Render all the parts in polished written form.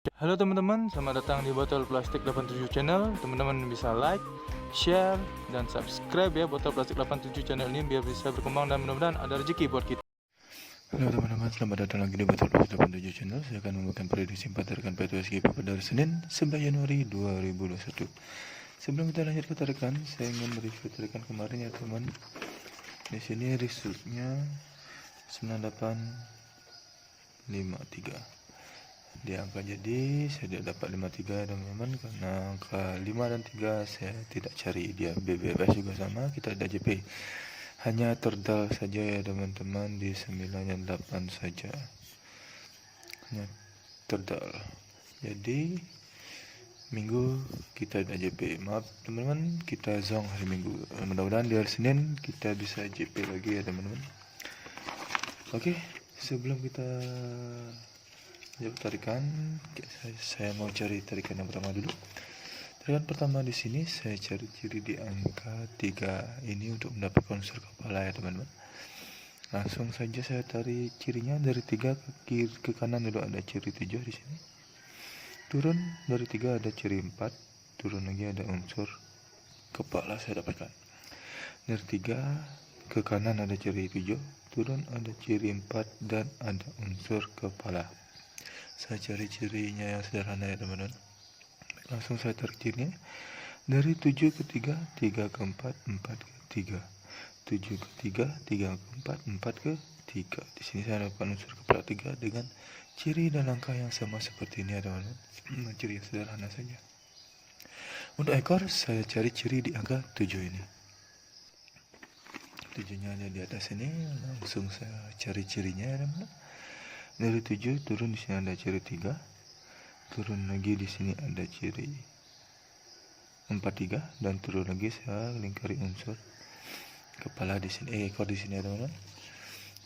Halo teman-teman, selamat datang di Botol Plastik 87 Channel. Teman-teman bisa like, share, dan subscribe ya Botol Plastik 87 Channel ini biar bisa berkembang dan mudah-mudahan ada rezeki buat kita. Halo teman-teman, selamat datang lagi di Botol Plastik 87 Channel. Saya akan membagikan prediksi 4 tarikan PTSGP pada hari Senin 9 Januari 2021. Sebelum kita lanjut ke tarikan, saya ingin mereview tarikan kemarin ya teman. Di sini resultnya 9853. Di angka jadi saya tidak dapat 53 teman-teman, karena angka 5 dan 3 saya tidak cari. Dia BBFS juga sama, kita ada JP, hanya terdal saja ya teman-teman, di 9 dan 8 saja hanya terdal. Jadi minggu kita ada JP, maaf teman-teman, kita zong hari minggu. Mudah-mudahan di hari Senin kita bisa JP lagi ya teman-teman. Oke, sebelum kita tarikan, saya mau cari tarikan yang pertama dulu. Tarikan pertama di sini saya cari ciri di angka 3 ini untuk mendapatkan unsur kepala ya teman-teman. Langsung saja saya tarik cirinya dari 3 ke kiri, ke kanan dulu ada ciri 7 di sini. Turun dari 3 ada ciri 4, turun lagi ada unsur kepala saya dapatkan. Dari 3 ke kanan ada ciri 7, turun ada ciri 4 dan ada unsur kepala. Saya cari cirinya yang sederhana ya teman-teman. Langsung saya tarik cirinya. Dari 7 ke 3, 3 ke 4, 4 ke 3. 7 ke 3, 3 ke 4, 4 ke 3. Di sini saya dapat unsur kepala 3 dengan ciri dan angka yang sama seperti ini ya teman-teman. Ciri yang sederhana saja. Untuk ekor saya cari ciri di angka 7 ini. 7-nya ada di atas ini. Langsung saya cari cirinya ya teman-teman. Dari 7 turun di sini ada ciri 3. Turun lagi di sini ada ciri 43 dan turun lagi saya lingkari unsur kepala di sini, ekor di sini ya teman-teman.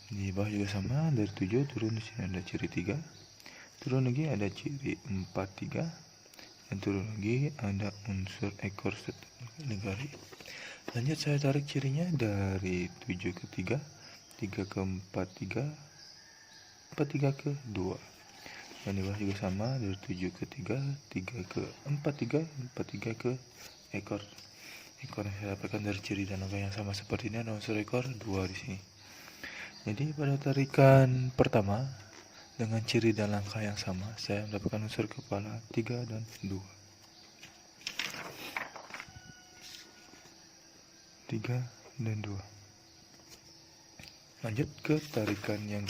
Di bawah juga sama, dari 7 turun di sini ada ciri 3. Turun lagi ada ciri 43 dan turun lagi ada unsur ekor lingkari. Lanjut saya tarik cirinya dari 7 ke 3, 3 ke 43, 43 ke 2. Dan di bawah juga sama, dari 7 ke 3, 3 ke 43, 43 ke ekor. Ekor yang saya dapatkan dari ciri dan angka yang sama seperti ini, ada unsur ekor 2 di sini. Jadi pada tarikan pertama dengan ciri dan angka yang sama, saya mendapatkan unsur kepala 3 dan 2. 3 dan 2. Lanjut ke tarikan yang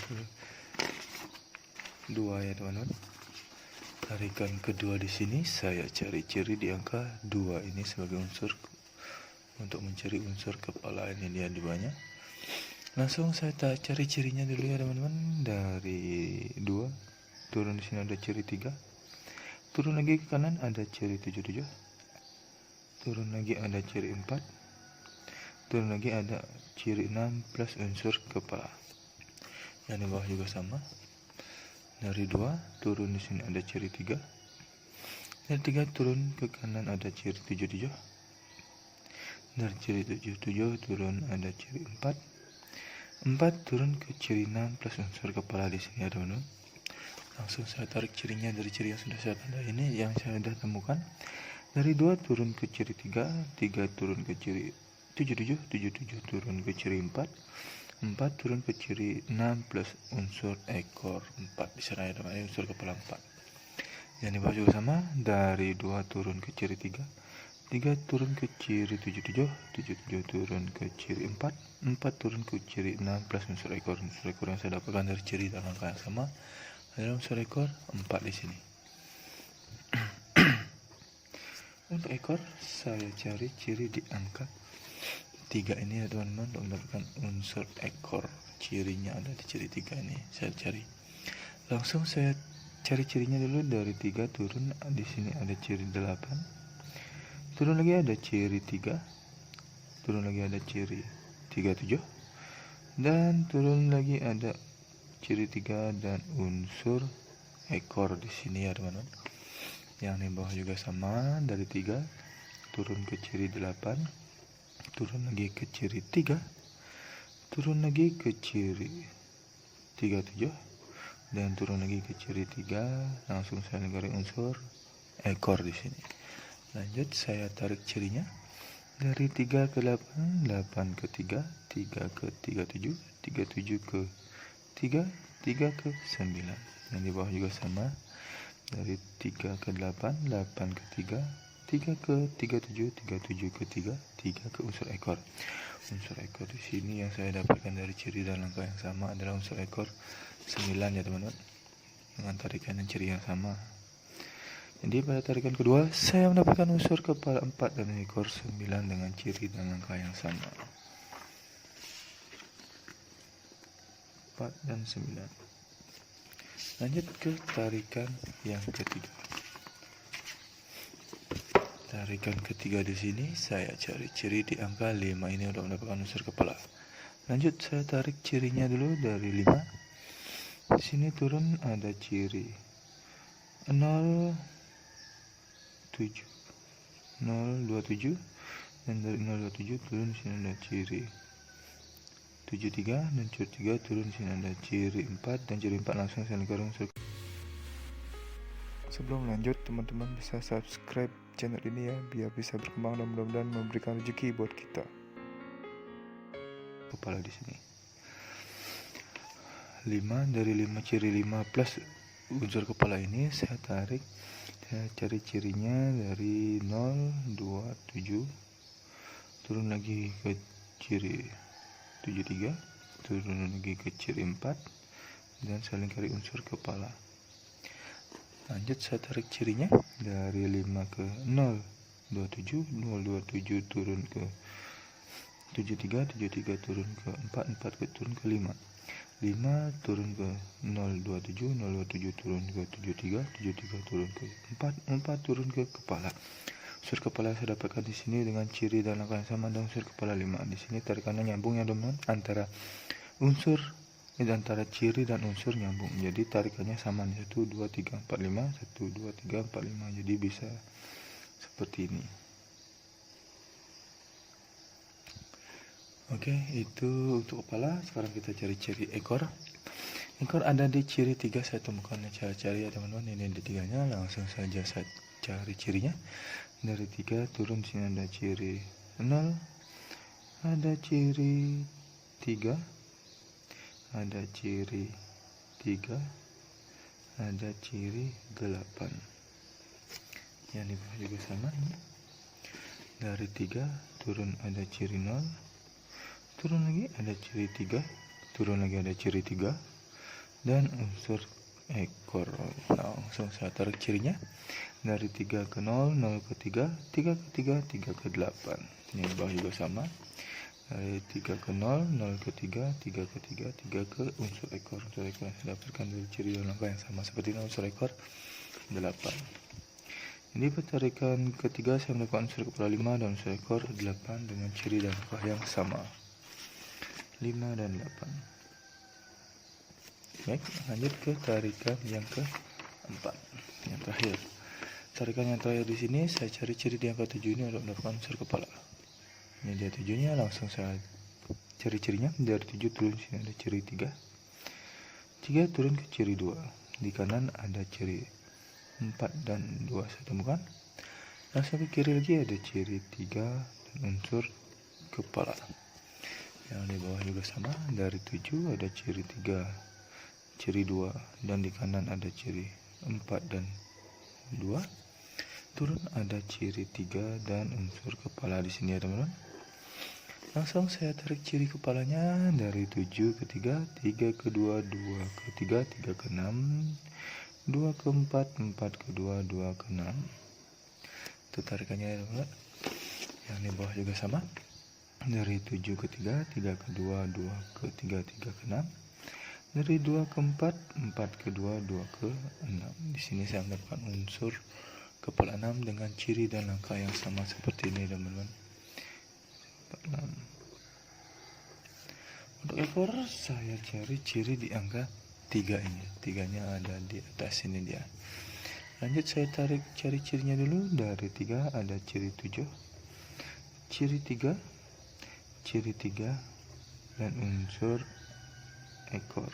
kedua ya teman-teman. Tarikan kedua di sini saya cari ciri di angka 2 ini sebagai unsur untuk mencari unsur kepala. Ini dia duanya. Langsung saya cari cirinya dulu ya teman-teman. Dari 2 turun di sini ada ciri 3. Turun lagi ke kanan ada ciri 77. Turun lagi ada ciri 4. Turun lagi ada ciri 6 plus unsur kepala. Yang di bawah juga sama. Dari 2 turun di sini ada ciri 3. Dari 3 turun ke kanan ada ciri 77. Dari ciri 77 turun ada ciri 4. 4 turun ke ciri 6 plus unsur kepala di sini ya teman-teman. Langsung saya tarik cirinya dari ciri yang sudah saya tanda ini, yang saya sudah temukan. Dari 2 turun ke ciri 3, 3 turun ke ciri 77, 77 turun ke ciri 4, 4 turun ke ciri 6 plus unsur ekor 4 di sana ya teman-teman, unsur kepala 4. Yang di bawah juga sama, dari 2 turun ke ciri 3, 3 turun ke ciri 77, 77 turun ke ciri 4, 4 turun ke ciri 6 plus unsur ekor. Unsur ekor yang saya dapatkan dari ciri dan angka yang sama adalah unsur ekor 4 di sini. Untuk ekor saya cari ciri di angka 3 ini ya teman-teman, untuk mendapatkan unsur ekor. Cirinya ada di ciri 3 ini saya cari. Langsung saya cari cirinya dulu. Dari 3 turun di sini ada ciri 8. Turun lagi ada ciri 3. Turun lagi ada ciri 37. Dan turun lagi ada ciri 3 dan unsur ekor di sini ya teman-teman. Yang di bawah juga sama, dari 3 turun ke ciri 8. Turun lagi ke ciri 3, turun lagi ke ciri 37, dan turun lagi ke ciri 3, langsung saya lingkari unsur ekor di sini. Lanjut saya tarik cirinya dari 3 ke 8, 8 ke 3, 3 ke 37, 37 ke 3, 3 ke 9. Yang di bawah juga sama, dari 3 ke 8, 8 ke 3, 3 ke 37, 37 ke 3, 3 ke unsur ekor. Unsur ekor di sini yang saya dapatkan dari ciri dan langkah yang sama adalah unsur ekor 9 ya teman-teman, dengan tarikan dan ciri yang sama. Jadi pada tarikan kedua saya mendapatkan unsur kepala 4 dan ekor 9 dengan ciri dan langkah yang sama. 4 dan 9. Lanjut ke tarikan yang ketiga. Tarikan ketiga di sini saya cari ciri di angka 5 ini untuk mendapatkan unsur kepala. Lanjut saya tarik cirinya dulu dari 5. Di sini turun ada ciri 0 7 027, dan dari 027 turun sini ada ciri 73, dan ciri 3 turun sini ada ciri 4, dan ciri 4 langsung saya lingkari unsur. Sebelum lanjut, teman-teman bisa subscribe channel ini ya, biar bisa berkembang dan mudah-mudahan memberikan rezeki buat kita. Kepala di sini 5, dari 5 ciri 5 plus unsur kepala ini saya tarik, saya cari cirinya dari 027, turun lagi ke ciri 73, turun lagi ke ciri 4, dan saya lingkari unsur kepala. Lanjut saya tarik cirinya dari 5 ke 027, 027 turun ke 73, 73 turun ke 4, 4 turun ke 5, 5 turun ke 027, 027 turun ke 73, 73 turun ke 4, 4 turun ke kepala. Unsur kepala saya dapatkan di sini dengan ciri dan langkah yang sama dan unsur kepala 5. Di sini tarikannya nyambung ya teman-teman, antara unsur antara ciri dan unsur nyambung, jadi tarikannya sama nih, 1 2 3 4 5, 1 2 3 4 5, jadi bisa seperti ini. Oke, itu untuk kepala. Sekarang kita cari ciri ekor. Ekor ada di ciri 3, saya temukan cara cari ya teman-teman. Ini di 3-nya, langsung saja saya cari cirinya. Dari 3 turun sini ada ciri 0, ada ciri 3, ada ciri 3, ada ciri 8. Yang di bawah juga sama ini. Dari 3 turun ada ciri 0, turun lagi ada ciri 3, turun lagi ada ciri 3, dan unsur ekor. Langsung saya tarik cirinya dari 3 ke 0, 0 ke 3, 3 ke 3, 3 ke 8. Ini di bawah juga sama. Dari 3 ke 0, 0 ke 3, 3 ke 3, 3 ke unsur ekor. Unsur ekor yang saya dapatkan dari ciri dan langkah yang sama seperti ini, unsur ekor 8. Ini tarikan ketiga saya mendapatkan unsur kepala 5 dan unsur ekor 8 dengan ciri dan langkah yang sama, 5 dan 8. Baik, lanjut ke tarikan yang keempat, yang terakhir. Tarikan yang terakhir di sini saya cari ciri di angka 7 ini untuk mendapatkan unsur kepala. Ini dia 7-nya, langsung saya cari cirinya. Dari 7 turun sini ada ciri 3, 3 turun ke ciri 2, di kanan ada ciri 4 dan 2 saya temukan. Langsung ke kiri lagi ada ciri 3 dan unsur kepala. Yang di bawah juga sama, dari 7 ada ciri 3, ciri 2, dan di kanan ada ciri 4 dan 2. Turun ada ciri 3 dan unsur kepala di sini ya teman-teman. Langsung saya tarik ciri kepalanya dari 7 ke 3, 3 ke 2, 2 ke 3, 3 ke 6, 2 ke 4, 4 ke 2, 2 ke 6. Itu tarikannya ya teman-teman. Yang di bawah juga sama. Dari 7 ke 3, 3 ke 2, 2 ke 3, 3 ke 6. Dari 2 ke 4, 4 ke 2, 2 ke 6. Di sini saya mendapatkan unsur kepala 6 dengan ciri dan langkah yang sama seperti ini teman-teman. 6. Untuk ekor saya cari ciri di angka 3 ini. 3-nya ada di atas ini dia. Lanjut saya cari cirinya dulu. Dari 3 ada ciri 7, ciri 3, ciri 3, dan unsur ekor.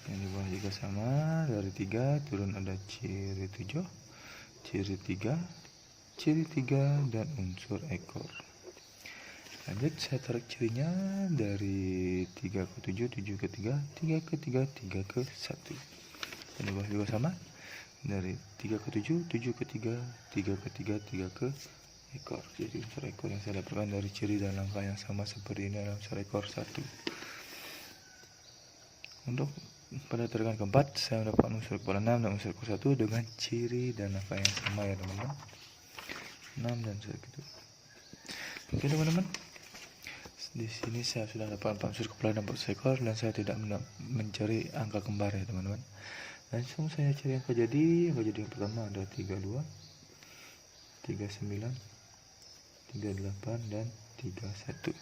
Yang di bawah juga sama, dari 3 turun ada ciri 7, ciri 3, ciri 3, dan unsur ekor. Lanjut, saya tarik cirinya dari 3 ke 7, 7 ke 3, 3 ke 3, 3 ke 1. Yang di bawah juga sama, dari 3 ke 7, 7 ke 3, 3 ke 3, 3 ke ekor. Jadi unsur ekor yang saya dapatkan dari ciri dan langkah yang sama seperti ini adalah unsur ekor 1. Untuk pada tarikan keempat, saya mendapatkan unsur kepala 6 dan unsur ekor 1 dengan ciri dan langkah yang sama ya teman-teman. 6 dan segitu. Oke teman-teman. Di sini saya sudah dapat 4 unsur kepala dan 4 unsur ekor dan saya tidak mencari angka kembar ya teman-teman. Langsung saya cari angka jadi. Angka jadi yang pertama ada 32, 39, 38 dan 31.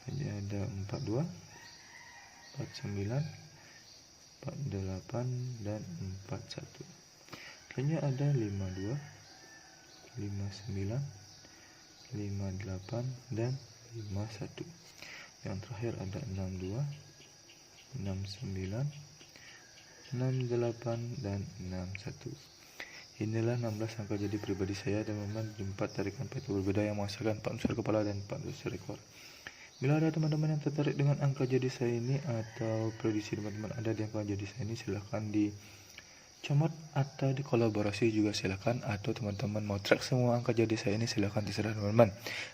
Jadi ada 42, 49, 48 dan 41. Selanjutnya ada 52, 59, 58 dan 51. Yang terakhir ada 62, 69, 68 dan 61. Inilah 16 angka jadi pribadi saya teman-teman di 4 tarikan peto berbeda yang menghasilkan 4 unsur kepala dan 4 unsur ekor. Bila ada teman-teman yang tertarik dengan angka jadi saya ini atau prediksi teman-teman ada di angka jadi saya ini, silahkan dicomot atau dikolaborasi juga silahkan, atau teman-teman mau track semua angka jadi saya ini silahkan, terserah teman-teman,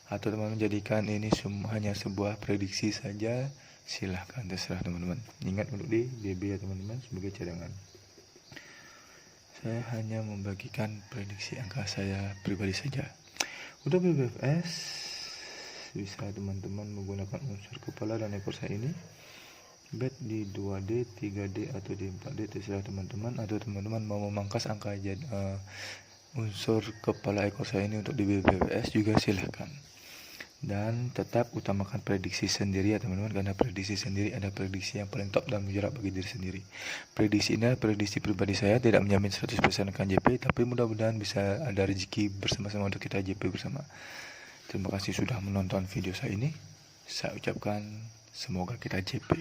atau teman-teman jadikan ini hanya sebuah prediksi saja, silahkan, terserah teman-teman. Ingat untuk di BB ya teman-teman, sebagai cadangan. Saya hanya membagikan prediksi angka saya pribadi saja. Untuk BBFS bisa teman-teman menggunakan unsur kepala dan ekor saya ini, bet di 2D, 3D atau di 4D, terserah teman-teman, atau teman-teman mau memangkas angka unsur kepala ekor saya ini untuk di BBFS juga silahkan. Dan tetap utamakan prediksi sendiri ya teman-teman, karena prediksi sendiri ada prediksi yang paling top dan mujarab bagi diri sendiri. Prediksi ini adalah prediksi pribadi saya, tidak menjamin 100% akan JP, tapi mudah-mudahan bisa ada rezeki bersama-sama untuk kita JP bersama. Terima kasih sudah menonton video saya ini. Saya ucapkan semoga kita JP.